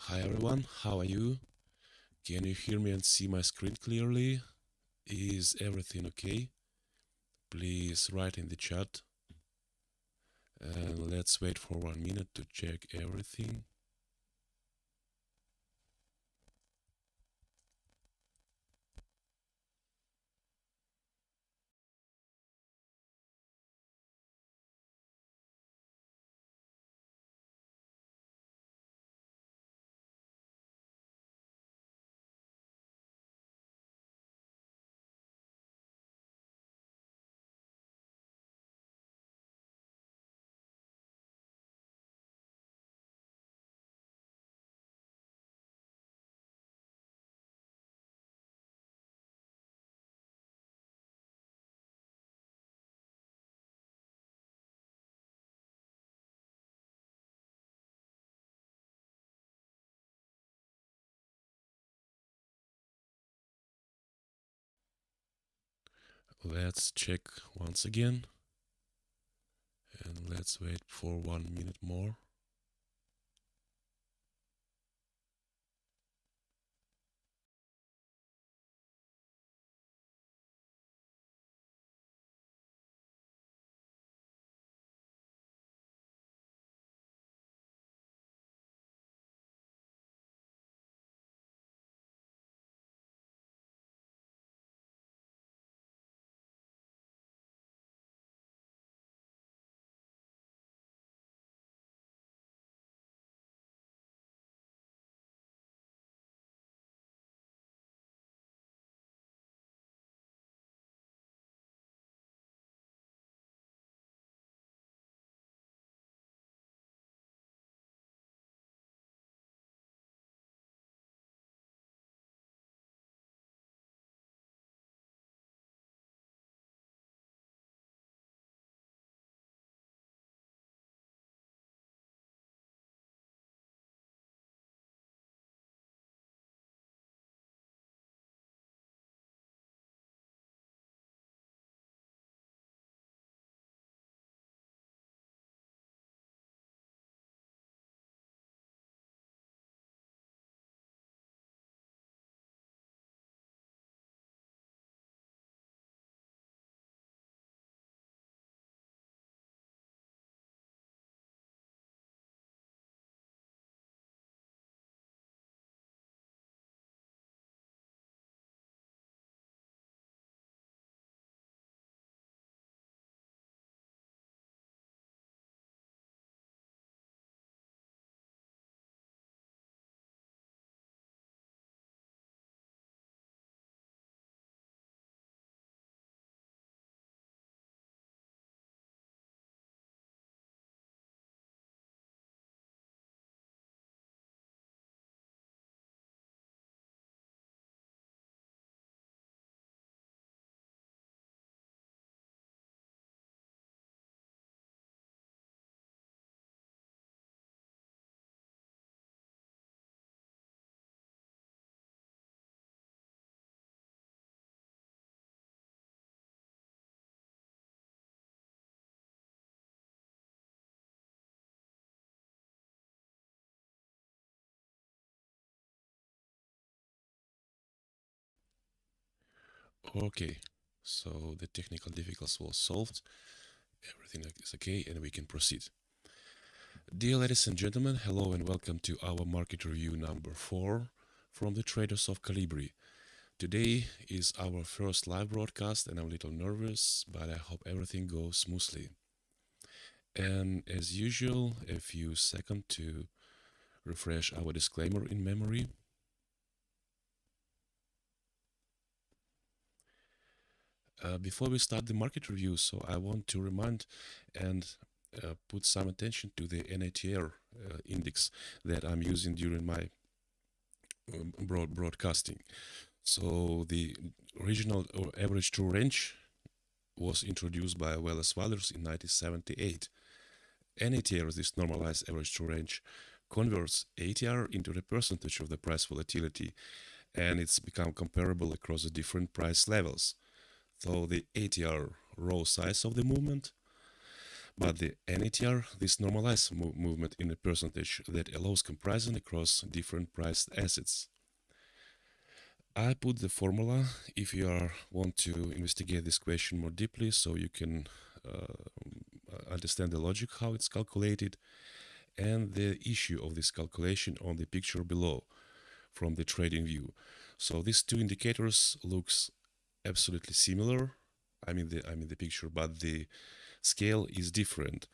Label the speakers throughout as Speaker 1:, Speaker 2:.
Speaker 1: Hi everyone, how are you? Can you hear me and see my screen clearly? Is everything okay? Please write in the chat and let's wait for 1 minute to check everything. Let's check once again and let's wait for 1 minute more. Okay, so the technical difficulties was solved, everything is okay and we can proceed. Dear ladies and gentlemen, hello and welcome to our market review number 4 from the traders of Colibri. Today is our first live broadcast and I'm a little nervous, but I hope everything goes smoothly. And as usual, a few seconds to refresh our disclaimer in memory. Before we start the market review, so I want to remind and put some attention to the NATR index that I'm using during my broadcasting. So the regional or average true range was introduced by Wallace Wallace in 1978. NATR, this normalized average true range, converts ATR into the percentage of the price volatility, and it's become comparable across the different price levels. So the ATR row size of the movement But the NATR, this normalized movement in a percentage that allows comparison across different priced assets. I put the formula if you want to investigate this question more deeply, so you can understand the logic how it's calculated and the issue of this calculation on the picture below from the trading view. So these two indicators looks absolutely similar. I mean the picture, but the scale is different,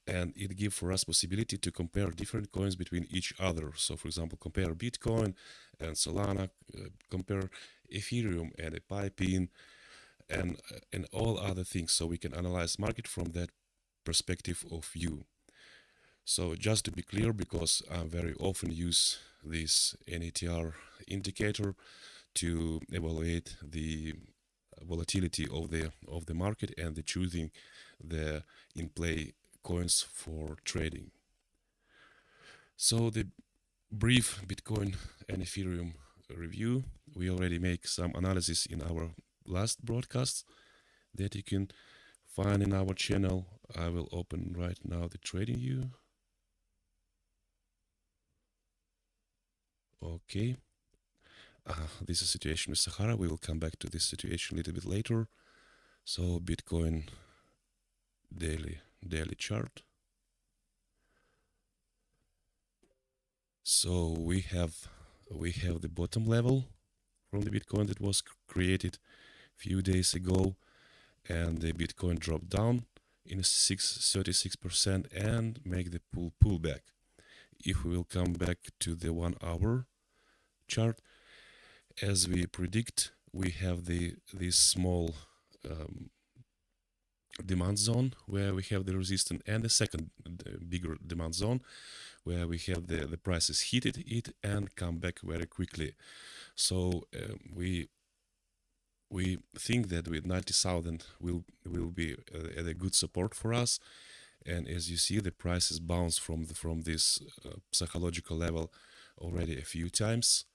Speaker 1: and it gives for us possibility to compare different coins between each other. So for example, compare Bitcoin and Solana, compare Ethereum and a Piping, and all other things, so we can analyze market from that perspective of view. So just to be clear, because I very often use this NATR indicator to evaluate the volatility of the market and the choosing the in play coins for trading. So the brief Bitcoin and Ethereum review, we already make some analysis in our last broadcast that you can find in our channel. I will open right now the trading view. Okay. This is situation with Sahara. We will come back to this situation a little bit later. So Bitcoin daily chart. So we have the bottom level from the Bitcoin that was created a few days ago, and the Bitcoin dropped down in 36% and make the pullback. If we will come back to the 1 hour chart, as we predict, we have this small demand zone where we have the resistance, and the second bigger demand zone where we have the prices hit it and come back very quickly. So we think that with 90,000 will be at a good support for us. And as you see, the prices bounce from this psychological level already a few times,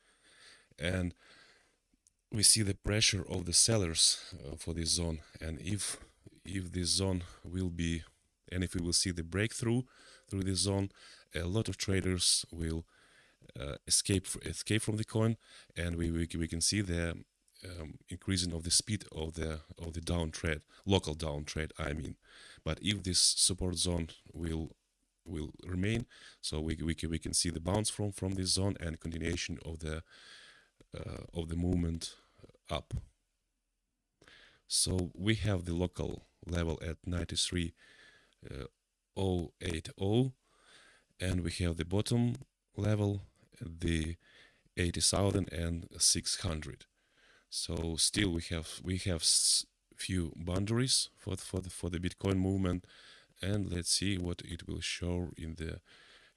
Speaker 1: and we see the pressure of the sellers for this zone. And if this zone will be, and if we will see the breakthrough through this zone, a lot of traders will escape from the coin, and we can see the increasing of the speed of the down trade, local down trade, I mean. But if this support zone will remain, so we can see the bounce from this zone and continuation of the movement up. So we have the local level at 93,080, and we have the bottom level at the 80,600. So still we have few boundaries for the Bitcoin movement, and let's see what it will show in the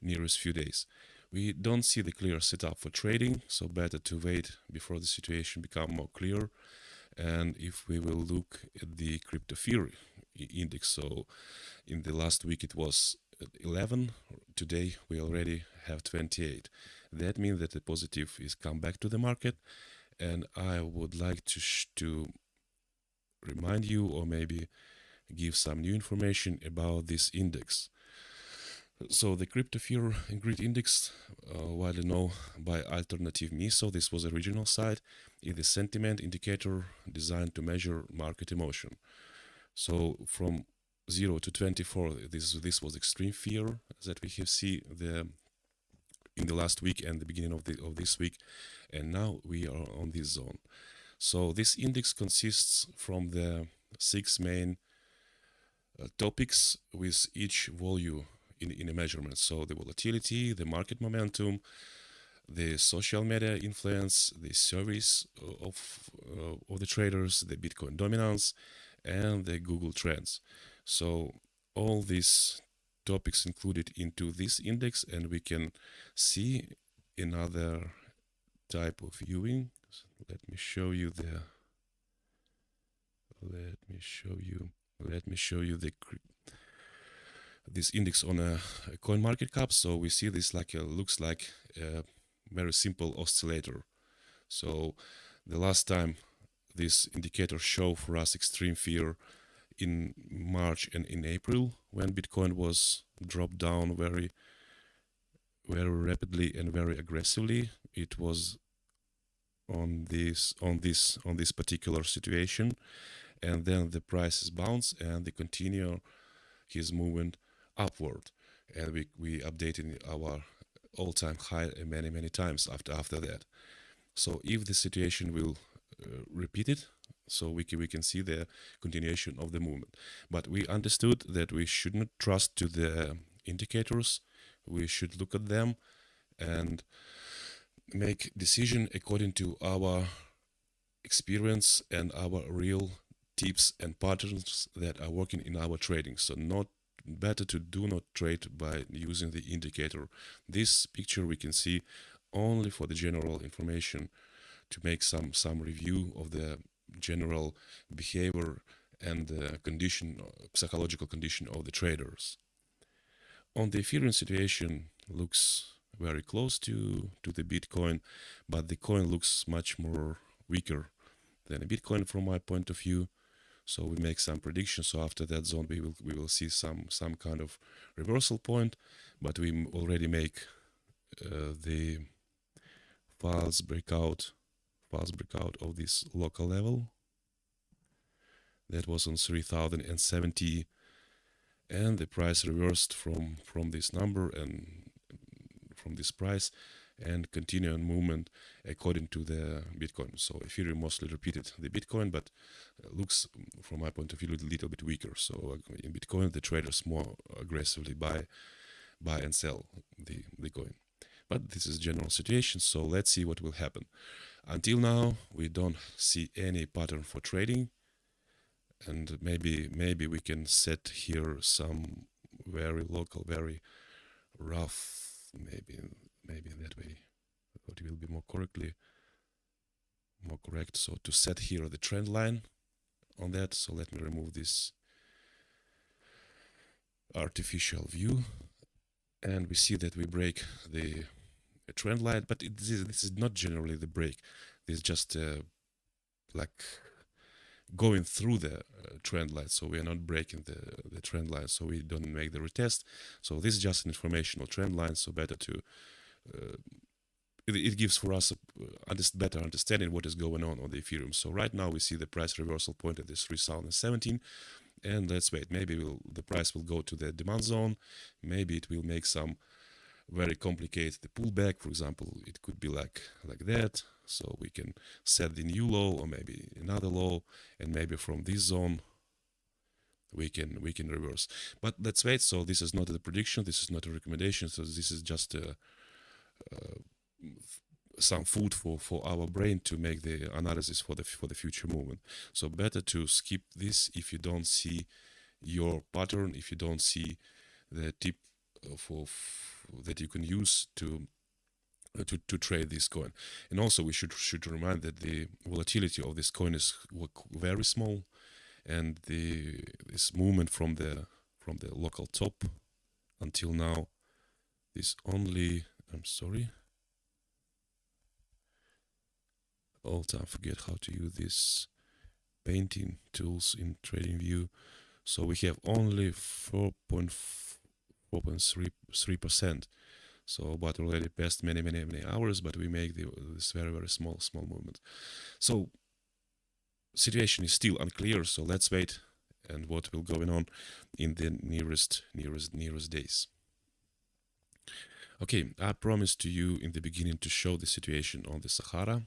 Speaker 1: nearest few days. We don't see the clear setup for trading, so better to wait before the situation become more clear. And if we will look at the crypto fear index, so in the last week it was at 11, today we already have 28. That means that the positive is come back to the market, and I would like to remind you, or maybe give some new information about this index. So the crypto fear and greed index, widely known by Alternative Me, so this was original site, is a sentiment indicator designed to measure market emotion. So from 0 to 24, this was extreme fear that we have seen in the last week and the beginning of this week, and now we are on this zone. So this index consists from the 6 main topics with each value in a measurement. So the volatility, the market momentum, the social media influence, the service of the traders, the Bitcoin dominance, and the Google trends. So all these topics included into this index, and we can see another type of viewing. Let me show you this index on a coin market cap. So we see this looks like a very simple oscillator. So the last time this indicator showed for us extreme fear in March and in April, when Bitcoin was dropped down very rapidly and very aggressively. It was on this particular situation, and then the prices bounce and they continue his movement upward, and we updated our all-time high many times after that. So if the situation will repeat it, so we can see the continuation of the movement. But we understood that we should not trust to the indicators. We should look at them and make decision according to our experience and our real tips and patterns that are working in our trading. So not better to do not trade by using the indicator. This picture we can see only for the general information, to make some review of the general behavior and the condition, psychological condition of the traders. On the Ethereum situation looks very close to the Bitcoin, but the coin looks much more weaker than a Bitcoin from my point of view. So we make some predictions. So after that zone, we will see some kind of reversal point, but we already make the false breakout of this local level that was on 3070, and the price reversed from this number and from this price and continue on movement according to the Bitcoin. So Ethereum mostly repeated the Bitcoin, but looks from my point of view a little bit weaker. So in Bitcoin the traders more aggressively buy and sell the coin. But this is general situation, so let's see what will happen. Until now we don't see any pattern for trading, and maybe we can set here some very local, very rough, maybe in that way it will be more correct. So to set here the trend line on that, so let me remove this artificial view, and we see that we break the trend line, but this is not generally the break. This is just like going through the trend line, so we are not breaking the trend line, so we don't make the retest. So this is just an informational trend line, so better to it gives for us a better understanding what is going on the Ethereum. So right now we see the price reversal point at this 3017, and let's wait. Maybe the price will go to the demand zone. Maybe it will make some very complicated pullback. For example, it could be like that. So we can set the new low or maybe another low, and maybe from this zone we can reverse. But let's wait. So this is not a prediction. This is not a recommendation. So this is just some food for our brain to make the analysis for the future movement. So better to skip this if you don't see your pattern, if you don't see the tip that you can use to trade this coin. And also we should remind that the volatility of this coin is very small, and this movement from the local top until now is only, I'm sorry, all time forget how to use these painting tools in TradingView. So we have only 4.3%. So but already passed many hours, but we make this very small movement. So situation is still unclear, so let's wait and what will going on in the nearest days. Okay, I promised to you in the beginning to show the situation on the Sahara.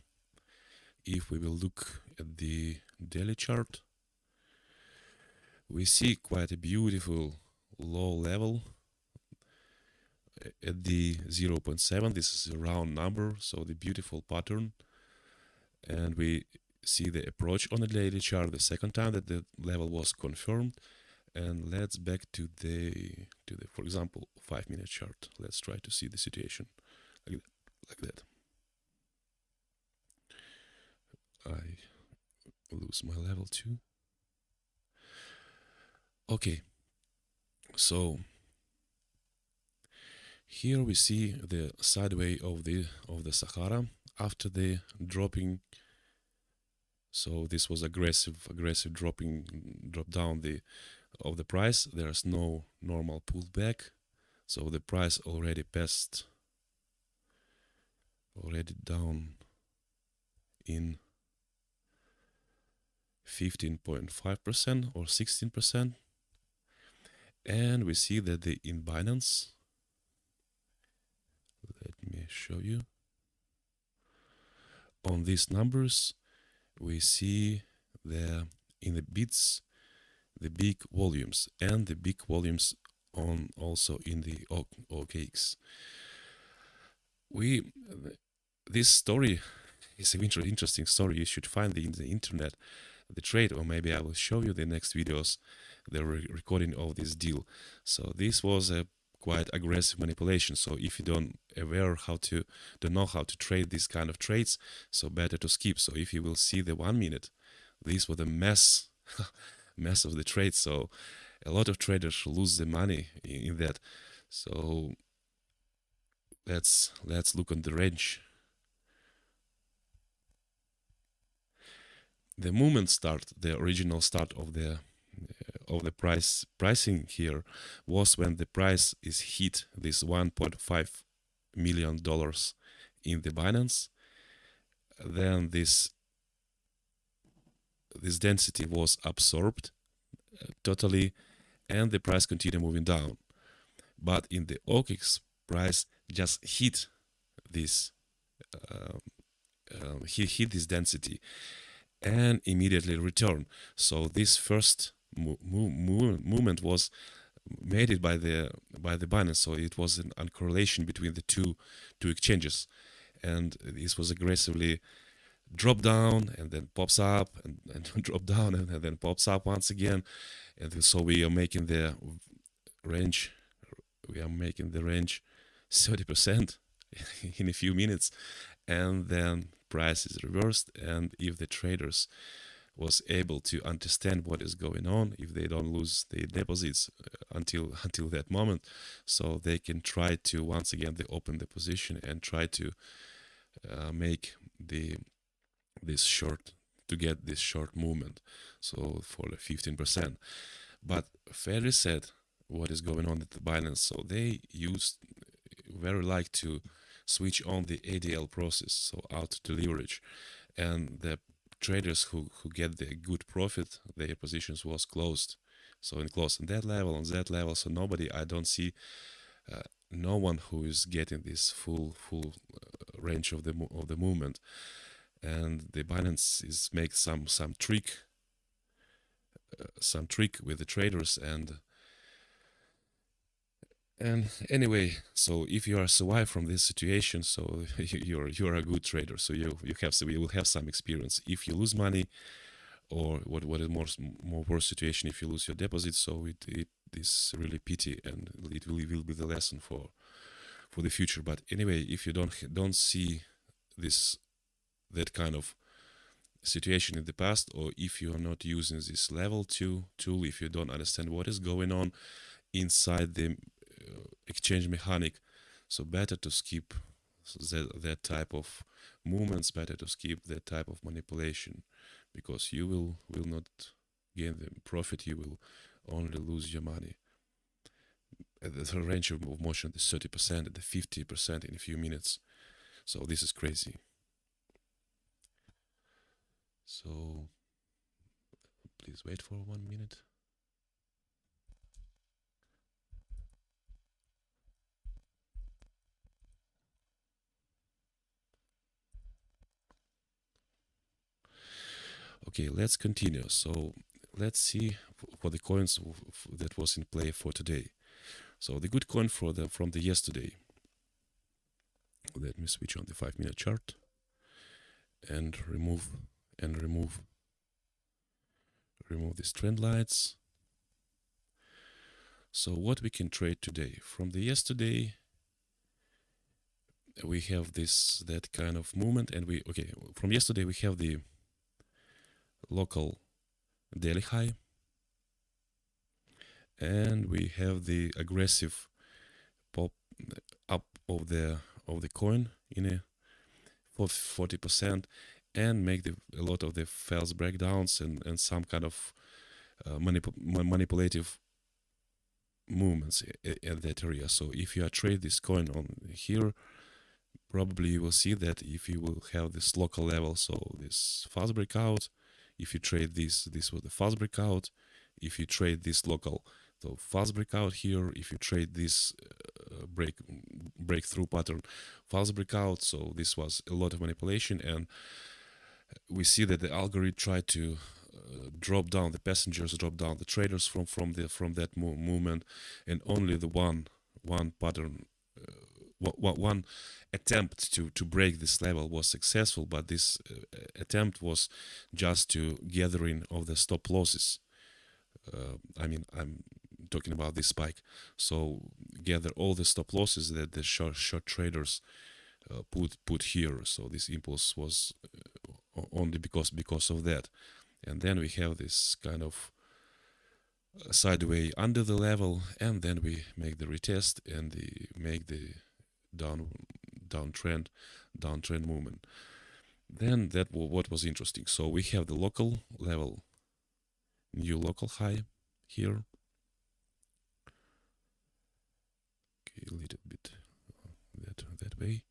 Speaker 1: If we will look at the daily chart, we see quite a beautiful low level at the 0.7. This is a round number, so the beautiful pattern, and we see the approach on the daily chart the second time that the level was confirmed. And let's back to the for example 5-minute chart. Let's try to see the situation like that. I lose my level too. Okay, so here we see the sideway of the Sahara after the dropping So this was aggressive drop down of the price. There's no normal pullback. So the price already down in 15.5% or 16%. And we see that in Binance, let me show you. On these numbers, we see in the bits, the big volumes, and the big volumes on also in the OKX. This story is an interesting story. You should find it in the internet, the trade, or maybe I will show you the next videos, the recording of this deal. So this was a quite aggressive manipulation. So if you don't know how to trade these kind of trades, so better to skip. So if you will see the 1 minute, this was a mess of the trade. So a lot of traders lose the money in that. So let's look on the range. The movement start, the original start of the pricing here was when the price is hit this $1.5 million in the Binance. Then this density was absorbed totally, and the price continued moving down. But in the OKX, price just hit this hit this density and immediately return. So this first movement was made by the Binance. So it was an uncorrelation between the two exchanges, and this was aggressively drop down and then pops up and drop down and then pops up once again. And so we are making the range. 30% in a few minutes, and then price is reversed. And if the traders was able to understand what is going on, if they don't lose their deposits until that moment, so they can try to once again they open the position and try to make this short to get this short movement, so for the 15%. But fairly said, what is going on at the Binance, so they very like to switch on the ADL process, so out to leverage, and the traders who get the good profit, their positions was closed. So in close on that level, so nobody, I don't see no one who is getting this full range of the movement. And the Binance is make some trick with the traders. And anyway, so if you are survive from this situation, so you're a good trader. So you will have some experience. If you lose money, or what is more worse situation, if you lose your deposit, so it is really pity, and it will be the lesson for the future. But anyway, if you don't see that kind of situation in the past, or if you are not using this level 2 tool, if you don't understand what is going on inside the exchange mechanic, so better to skip that type of movements, better to skip that type of manipulation, because you will not gain the profit, you will only lose your money. The range of motion is 30% and the 50% in a few minutes. So this is crazy. So please wait for 1 minute. Okay, let's continue. So let's see for the coins that was in play for today. So the good coin from the yesterday. Let me switch on the 5-minute chart and remove these trend lights. So what we can trade today from the yesterday, we have that kind of movement, and from yesterday we have the local daily high, and we have the aggressive pop up of the coin in a 40%, and make a lot of the false breakdowns and some kind of manipulative movements at that area. So if you are trade this coin on here, probably you will see that if you will have this local level, so this fast breakout, if you trade this was the fast breakout. If you trade this local, so fast breakout here, if you trade this breakthrough pattern, fast breakout, so this was a lot of manipulation, and we see that the algorithm tried to drop down the passengers, drop down the traders from that movement, and only the one pattern, one attempt to break this level was successful, but this attempt was just to gathering of the stop losses. I mean, I'm talking about this spike. So gather all the stop losses that the short traders put here. So this impulse was only because of that. And then we have this kind of sideway under the level, and then we make the retest and make the downtrend movement. Then that what was interesting. So we have the local level, new local high here. Okay, a little bit that way.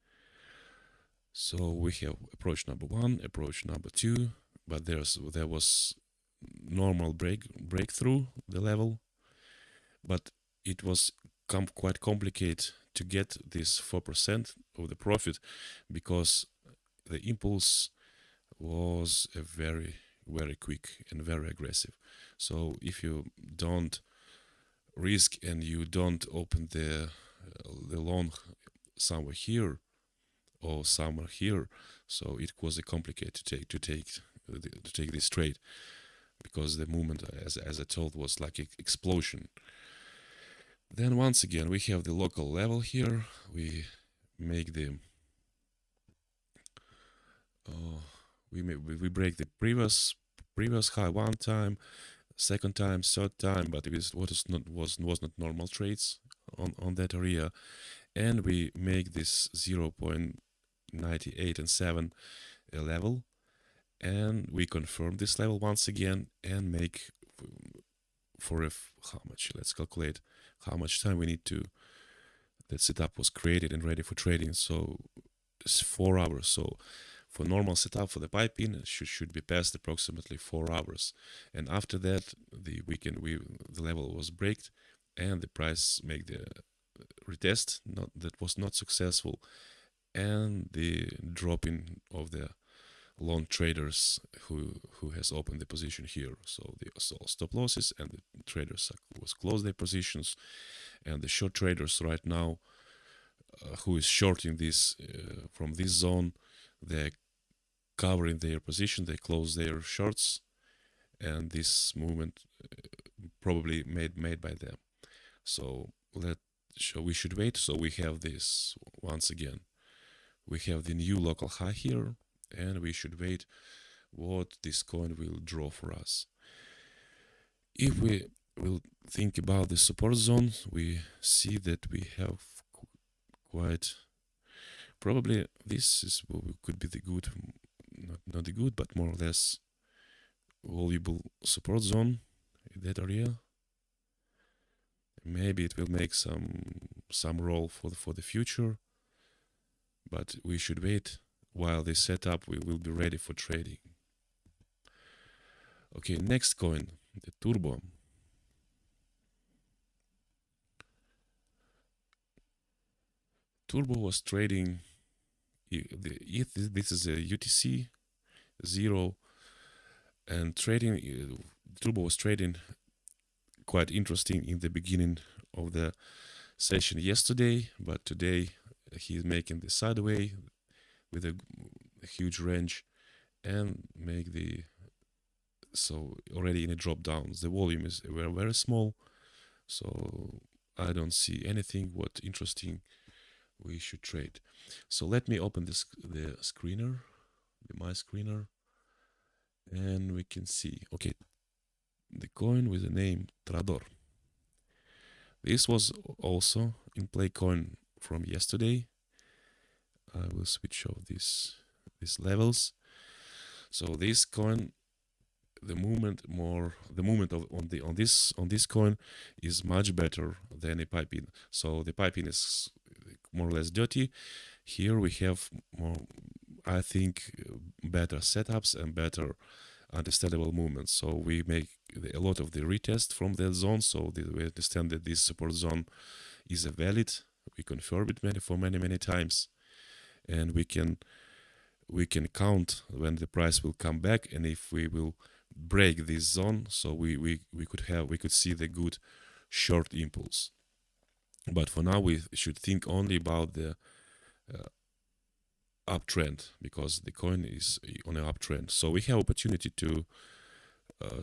Speaker 1: So we have approach number 1, approach number 2, but there was normal breakthrough the level, but it was quite complicated to get this 4% of the profit, because the impulse was a very quick and very aggressive. So if you don't risk and you don't open the long somewhere here or somewhere here, so it was complicated to take this trade, because the movement, as I told, was like an explosion. Then once again we have the local level here. We make the we break the previous high one time, second time, third time, but it was not normal trades on that area, and we make this 0.98 and 7 level, and we confirm this level once again and make for how much, let's calculate how much time we need to that setup was created and ready for trading. So it's 4 hours. So for normal setup for the piping, it should be past approximately 4 hours, and after that the level was breaked and the price make the retest that was not successful, and the dropping of the long traders who has opened the position here. So they saw stop losses, and the traders was close their positions, and the short traders right now who is shorting this from this zone, they're covering their position, they close their shorts, and this movement probably made by them. So we should wait. So we have this once again. We have the new local high here, and we should wait what this coin will draw for us. If we will think about the support zone, we see that we have quite probably this could be the good, not the good, but more or less valuable support zone in that area. Maybe it will make some role for the future, but we should wait while they set up. We will be ready for trading. Okay, next coin, the Turbo. Turbo was trading. This is a UTC 0, and trading. Turbo was trading quite interesting in the beginning of the session yesterday, but today he's making the sideway with a huge range and make the so already in a drop down. The volume is very small, so I don't see anything what interesting we should trade. So let me open the screener, my screener, and we can see, okay, the coin with the name Trador. This was also in play coin from yesterday. I will switch off these levels. So this coin, the movement of on this coin is much better than a piping. So the piping is more or less dirty. Here we have more, I think, better setups and better understandable movements. So we make a lot of the retest from that zone. So we understand that this support zone is a valid. We confirm it many times, and we can count when the price will come back, and if we will break this zone, so we could see the good short impulse. But for now, we should think only about the uptrend, because the coin is on an uptrend. So we have opportunity to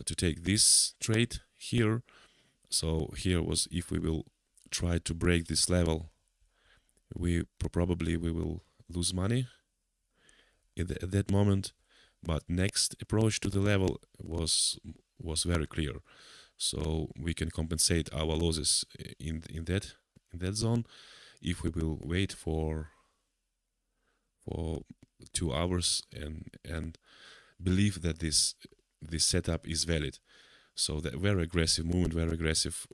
Speaker 1: take this trade here. So here was, if we will try to break this level, we probably will lose money at that moment. But next approach to the level was very clear. So we can compensate our losses in that zone if we will wait for 2 hours and believe that this setup is valid. So that very aggressive movement, very aggressive